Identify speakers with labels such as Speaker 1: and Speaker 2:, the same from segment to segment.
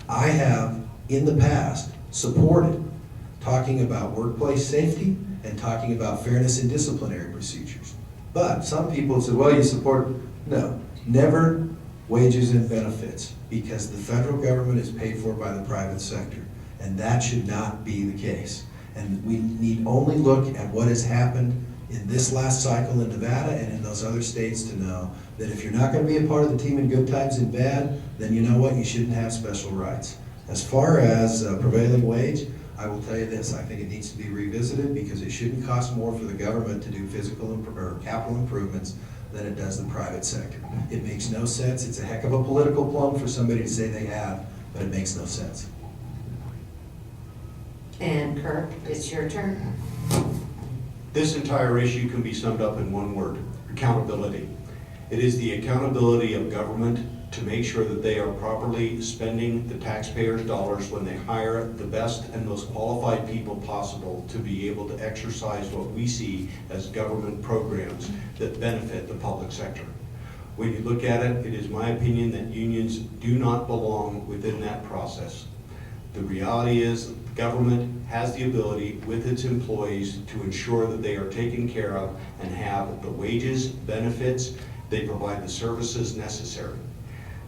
Speaker 1: I have, in the past, supported talking about workplace safety and talking about fairness in disciplinary procedures. But some people said, well, you support, no, never wages and benefits, because the federal government is paid for by the private sector, and that should not be the case. And we need only look at what has happened in this last cycle in Nevada and in those other states to know that if you're not going to be a part of the team in good times and bad, then you know what, you shouldn't have special rights. As far as prevailing wage, I will tell you this, I think it needs to be revisited because it shouldn't cost more for the government to do physical or capital improvements than it does the private sector. It makes no sense. It's a heck of a political plum for somebody to say they have, but it makes no sense.
Speaker 2: And Kirk, it's your turn.
Speaker 3: This entire issue can be summed up in one word: accountability. It is the accountability of government to make sure that they are properly spending the taxpayers' dollars when they hire the best and most qualified people possible to be able to exercise what we see as government programs that benefit the public sector. When you look at it, it is my opinion that unions do not belong within that process. The reality is the government has the ability with its employees to ensure that they are taken care of and have the wages, benefits, they provide the services necessary.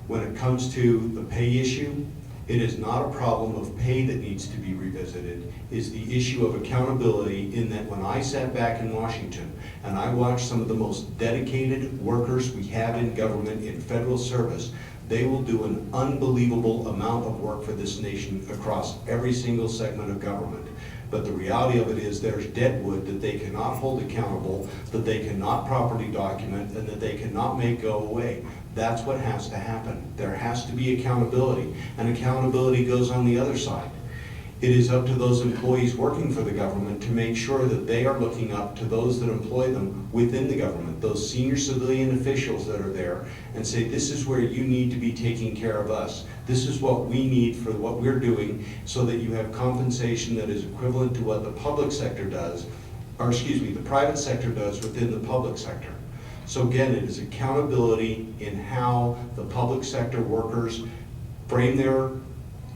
Speaker 3: When it comes to the pay issue, it is not a problem of pay that needs to be revisited. It's the issue of accountability, in that when I sat back in Washington and I watched some of the most dedicated workers we have in government in federal service, they will do an unbelievable amount of work for this nation across every single segment of government. But the reality of it is there's deadwood that they cannot hold accountable, that they cannot properly document, and that they cannot make go away. That's what has to happen. There has to be accountability, and accountability goes on the other side. It is up to those employees working for the government to make sure that they are looking up to those that employ them within the government, those senior civilian officials that are there, and say, this is where you need to be taking care of us. This is what we need for what we're doing, so that you have compensation that is equivalent to what the public sector does, or excuse me, the private sector does within the public sector. So again, it is accountability in how the public sector workers frame their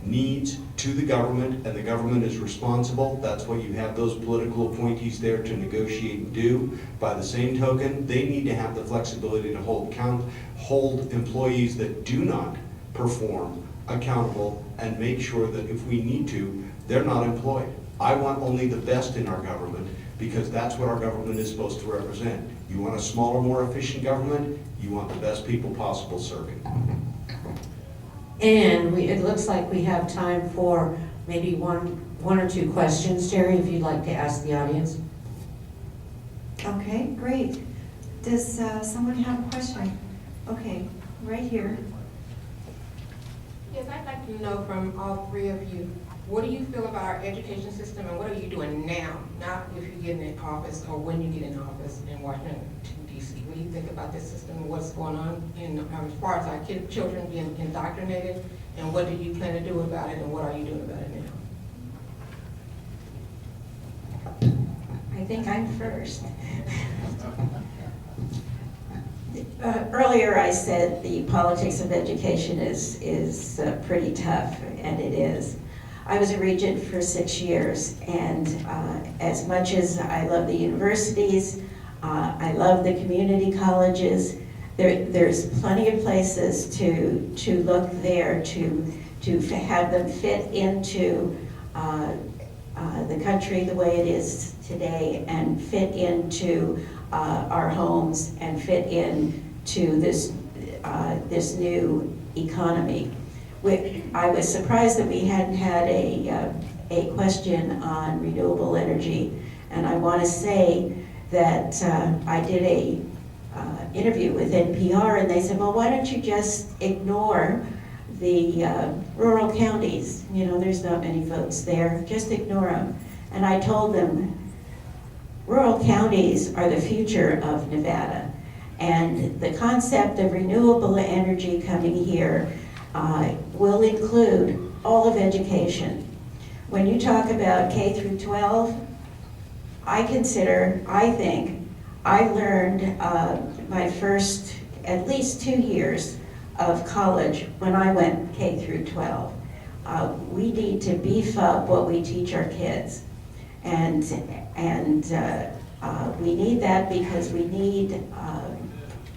Speaker 3: needs to the government, and the government is responsible. That's what you have those political appointees there to negotiate and do. By the same token, they need to have the flexibility to hold employees that do not perform accountable, and make sure that if we need to, they're not employed. I want only the best in our government, because that's what our government is supposed to represent. You want a smaller, more efficient government, you want the best people possible serving.
Speaker 2: And it looks like we have time for maybe one or two questions. Terry, if you'd like to ask the audience.
Speaker 4: Okay, great. Does someone have a question? Okay, right here.
Speaker 5: Yes, I'd like to know from all three of you, what do you feel about our education system, and what are you doing now, not if you get in office or when you get in office in Washington, D.C.? What do you think about this system and what's going on as far as our children being indoctrinated, and what do you plan to do about it, and what are you doing about it now?
Speaker 4: I think I'm first. Earlier I said the politics of education is pretty tough, and it is. I was a regent for 6 years, and as much as I love the universities, I love the community colleges, there's plenty of places to look there to have them fit into the country the way it is today, and fit into our homes, and fit into this new economy. I was surprised that we hadn't had a question on renewable energy, and I want to say that I did a interview with NPR, and they said, well, why don't you just ignore the rural counties? You know, there's not many votes there, just ignore them. And I told them, rural counties are the future of Nevada, and the concept of renewable energy coming here will include all of education. When you talk about K through 12, I think I learned my first at least 2 years of college when I went K through 12. we need to beef up what we teach our kids. And we need that because we need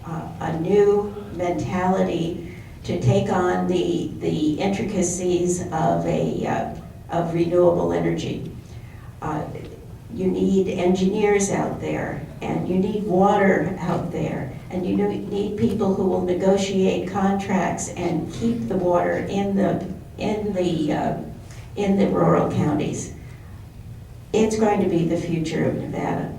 Speaker 4: a new mentality to take on the intricacies of of renewable energy. You need engineers out there, and you need water out there, and you need people who will negotiate contracts and keep the water in the rural counties. It's going to be the future of Nevada.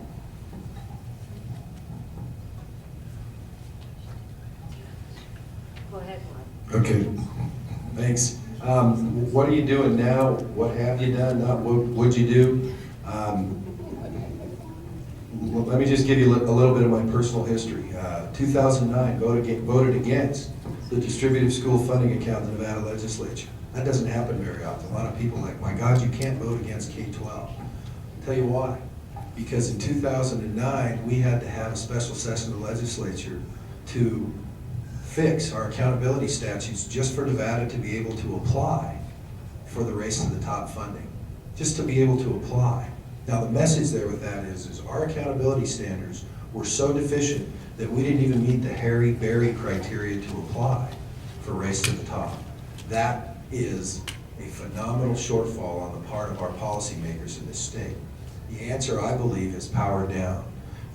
Speaker 2: Go ahead, Mark.
Speaker 1: Okay, thanks. What are you doing now? What have you done? What would you do? Well, let me just give you a little bit of my personal history. 2009, voted against the distributive school funding account in the Nevada legislature. That doesn't happen very often. A lot of people are like, my God, you can't vote against K-12. I'll tell you why. Because in 2009, we had to have a special session of the legislature to fix our accountability statutes just for Nevada to be able to apply for the Race to the Top funding. Just to be able to apply. Now the message there with that is our accountability standards were so deficient that we didn't even meet the Harry-Berry criteria to apply for Race to the Top. That is a phenomenal shortfall on the part of our policymakers in this state. The answer, I believe, is power down.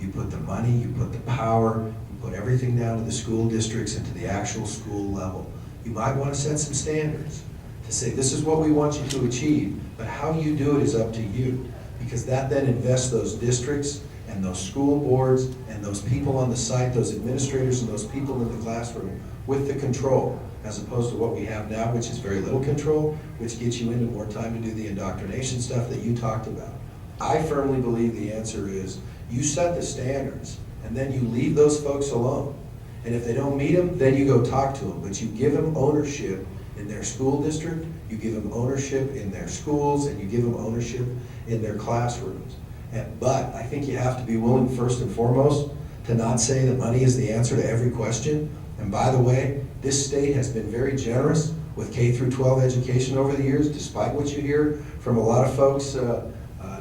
Speaker 1: You put the money, you put the power, you put everything down to the school districts and to the actual school level. You might want to set some standards to say this is what we want you to achieve, but how you do it is up to you, because that then invests those districts and those school boards and those people on the site, those administrators and those people in the classroom with the control, as opposed to what we have now, which is very little control, which gets you into more time to do the indoctrination stuff that you talked about. I firmly believe the answer is you set the standards and then you leave those folks alone. And if they don't meet them, then you go talk to them, but you give them ownership in their school district, you give them ownership in their schools, and you give them ownership in their classrooms. But I think you have to be willing, first and foremost, to not say that money is the answer to every question. And by the way, this state has been very generous with K through 12 education over the years, despite what you hear from a lot of folks.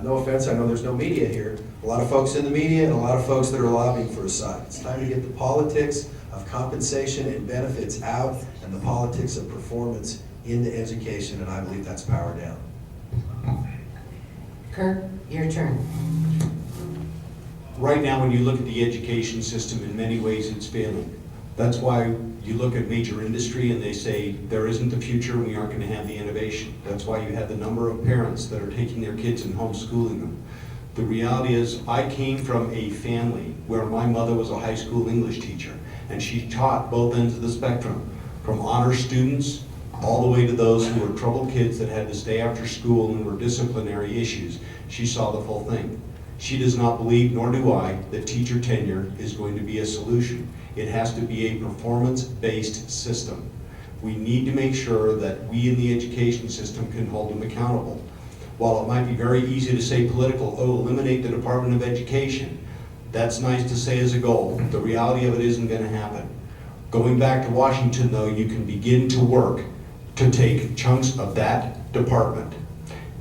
Speaker 1: No offense, I know there's no media here. A lot of folks in the media and a lot of folks that are lobbying for a side. It's time to get the politics of compensation and benefits out and the politics of performance into education, and I believe that's power down.
Speaker 2: Kirk, your turn.
Speaker 3: Right now, when you look at the education system, in many ways it's failing. That's why you look at major industry and they say there isn't the future and we aren't going to have the innovation. That's why you have the number of parents that are taking their kids and homeschooling them. The reality is, I came from a family where my mother was a high school English teacher, and she taught both ends of the spectrum, from honor students all the way to those who were troubled kids that had to stay after school and were disciplinary issues. She saw the full thing. She does not believe, nor do I, that teacher tenure is going to be a solution. It has to be a performance-based system. We need to make sure that we in the education system can hold them accountable. While it might be very easy to say political, oh, eliminate the Department of Education, that's nice to say as a goal. The reality of it isn't going to happen. Going back to Washington, though, you can begin to work to take chunks of that department,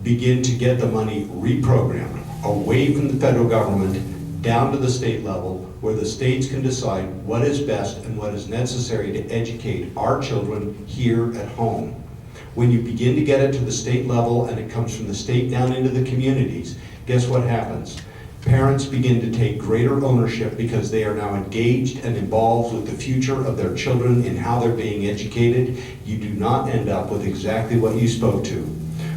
Speaker 3: begin to get the money reprogrammed away from the federal government down to the state level, where the states can decide what is best and what is necessary to educate our children here at home. When you begin to get it to the state level and it comes from the state down into the communities, guess what happens? Parents begin to take greater ownership because they are now engaged and involved with the future of their children in how they're being educated. You do not end up with exactly what you spoke to,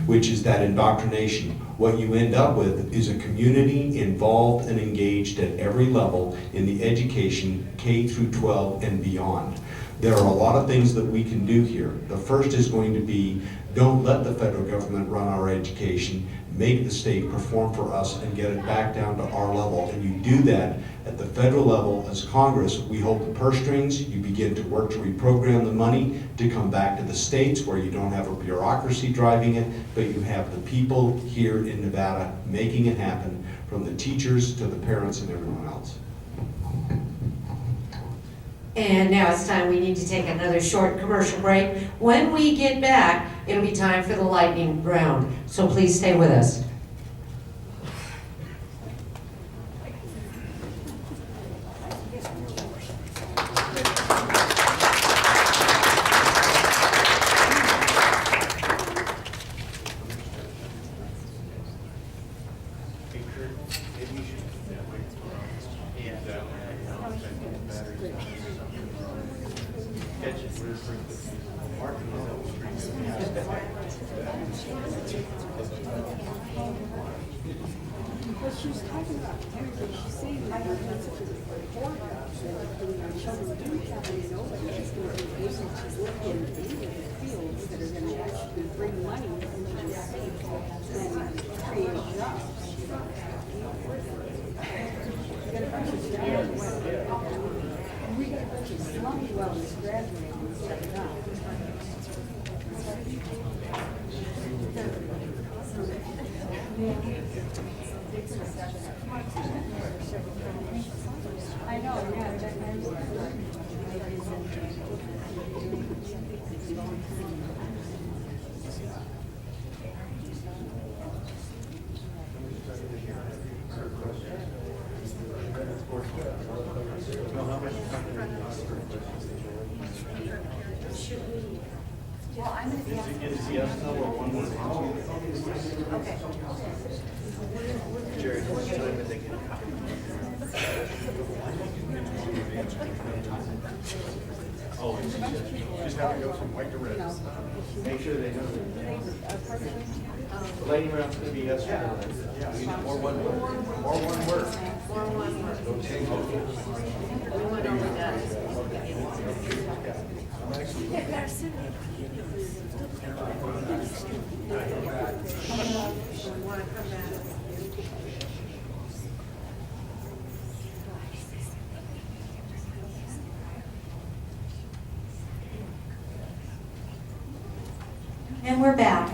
Speaker 3: which is that indoctrination. What you end up with is a community involved and engaged at every level in the education, K through 12 and beyond. There are a lot of things that we can do here. The first is going to be, don't let the federal government run our education. Make the state perform for us and get it back down to our level. And you do that at the federal level as Congress. We hold the purse strings. You begin to work to reprogram the money to come back to the states where you don't have a bureaucracy driving it, but you have the people here in Nevada making it happen, from the teachers to the parents and everyone else.
Speaker 2: And now it's time we need to take another short commercial break. When we get back, it'll be time for the lightning round. So please stay with us.
Speaker 6: What she's talking about, she's saying that her principles are for jobs, and children do have, she's going to be able to work in fields that are going to actually bring money into the state and create jobs. We got a bunch of slum dwellers graduating instead of jobs. I know, yeah. Well, I'm going to be asking.
Speaker 7: Is yes, no, or one word?
Speaker 6: Okay.
Speaker 7: Jerry, just tell them that they can. Oh, just have to go from white to red. Make sure they know. The lightning round's gonna be yes or no. Yeah, we need more one word. More one word.
Speaker 2: More one word.
Speaker 7: Don't change it.
Speaker 2: We went over that.
Speaker 8: And we're back.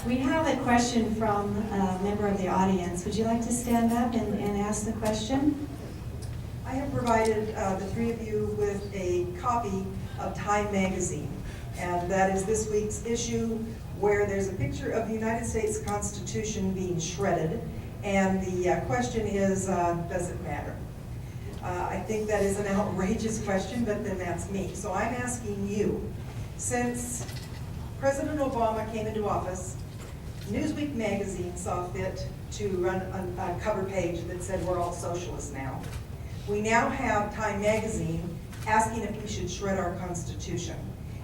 Speaker 8: We have a question from a member of the audience. Would you like to stand up and ask the question?
Speaker 9: I have provided the three of you with a copy of Time magazine, and that is this week's issue where there's a picture of the United States Constitution being shredded, and the question is, does it matter? I think that is an outrageous question, but then that's me. So I'm asking you, since President Obama came into office, Newsweek magazine saw fit to run a cover page that said we're all socialists now. We now have Time magazine asking if we should shred our Constitution.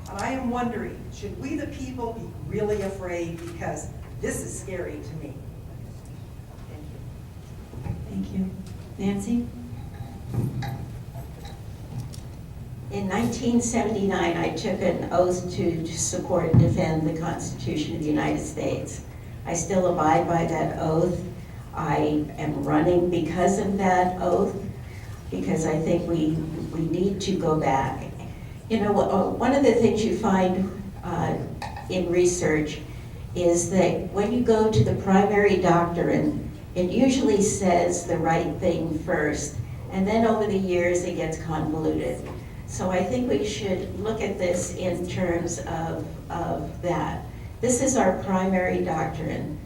Speaker 9: And I am wondering, should we the people be really afraid, because this is scary to me?
Speaker 8: Thank you. Nancy?
Speaker 4: In 1979, I took an oath to support and defend the Constitution of the United States. I still abide by that oath. I am running because of that oath, because I think we need to go back. You know, one of the things you find in research is that when you go to the primary doctrine, it usually says the right thing first, and then over the years it gets convoluted. So I think we should look at this in terms of that. This is our primary doctrine.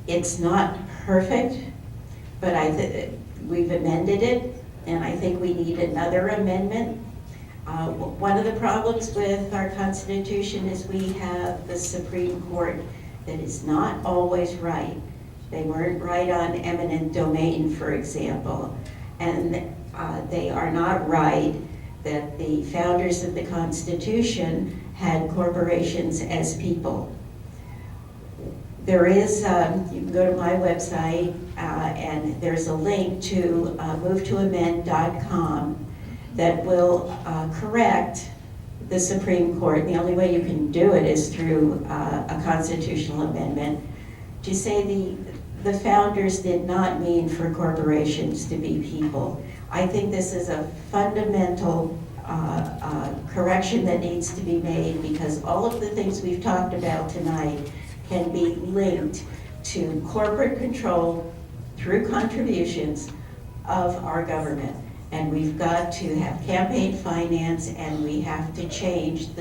Speaker 4: It's not perfect, but we've amended it, and I think we need another amendment. One of the problems with our Constitution is we have the Supreme Court that is not always right. They weren't right on eminent domain, for example, and they are not right that the founders of the Constitution had corporations as people. There is, you can go to my website, and there's a link to movetoamend.com that will correct the Supreme Court. And the only way you can do it is through a constitutional amendment to say the founders did not mean for corporations to be people. I think this is a fundamental correction that needs to be made, because all of the things we've talked about tonight can be linked to corporate control through contributions of our government. And we've got to have campaign finance, and we have to change